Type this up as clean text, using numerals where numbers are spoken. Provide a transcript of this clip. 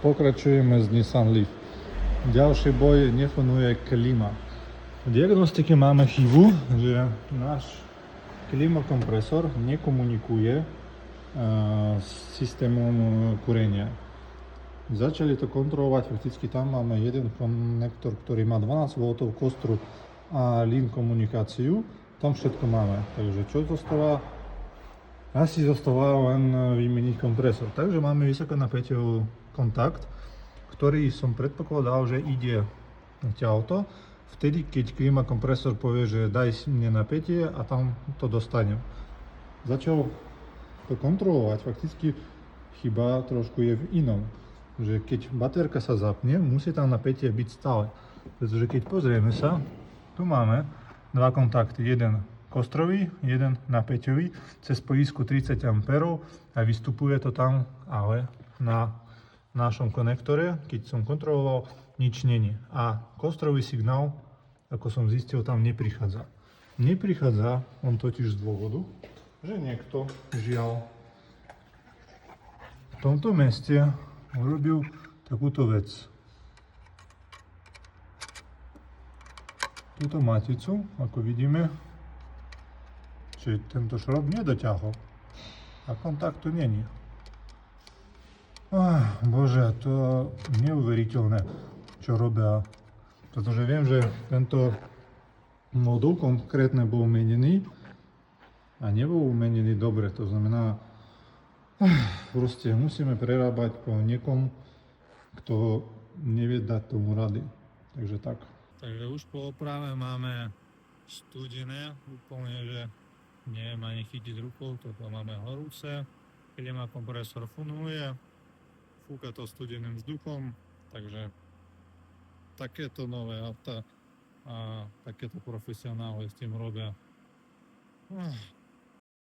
Pokračujeme z Nissan Leaf. Ďalší boj, nefunguje klíma. V diagnostike máme chybu, že náš klímakompresor nekomunikuje s systémom kúrenia. Začali to kontrolovať, fakticky tam máme jeden konektor, ktorý má 12 V kostru a LIN komunikáciu. Tam všetko máme. Takže čo zostáva? Asi zostáva len vymeniť kompresor. Takže máme vysokonapäťový kontakt, ktorý som predpokladal, že ide ťaľto. Vtedy, keď klímakompresor povie, že daj mne napätie a tam to dostanem. Začal to kontrolovať, fakticky chyba trošku je v inom. Že keď baterka sa zapne, musí tam napätie byť stále. Pretože keď pozrieme sa, tu máme dva kontakty, jeden kostrový, jeden napäťový, cez pojisku 30 A a vystupuje to tam, ale na našom konektore, keď som kontroloval, nič není. A kostrový signál, ako som zistil, tam neprichádza. Neprichádza on totiž z dôvodu, že niekto, žiaľ, v tomto meste urobil takúto vec. Túto maticu, ako vidíme, či tento šrob nedoťahol a kontaktu není. Bože, to je neuveriteľné, čo robia, pretože viem, že tento modul konkrétne bol umenený a nebol umenený dobre, to znamená, proste musíme prerábať po niekom, kto nevie dať tomu rady, takže tak. Takže už po oprave máme studené, úplne, že neviem ani chytiť rukou, toto máme horúce, klímakompresor funguje, fúka to studeným vzduchom, takže takéto nové auta a takéto profesionáli s tým robia.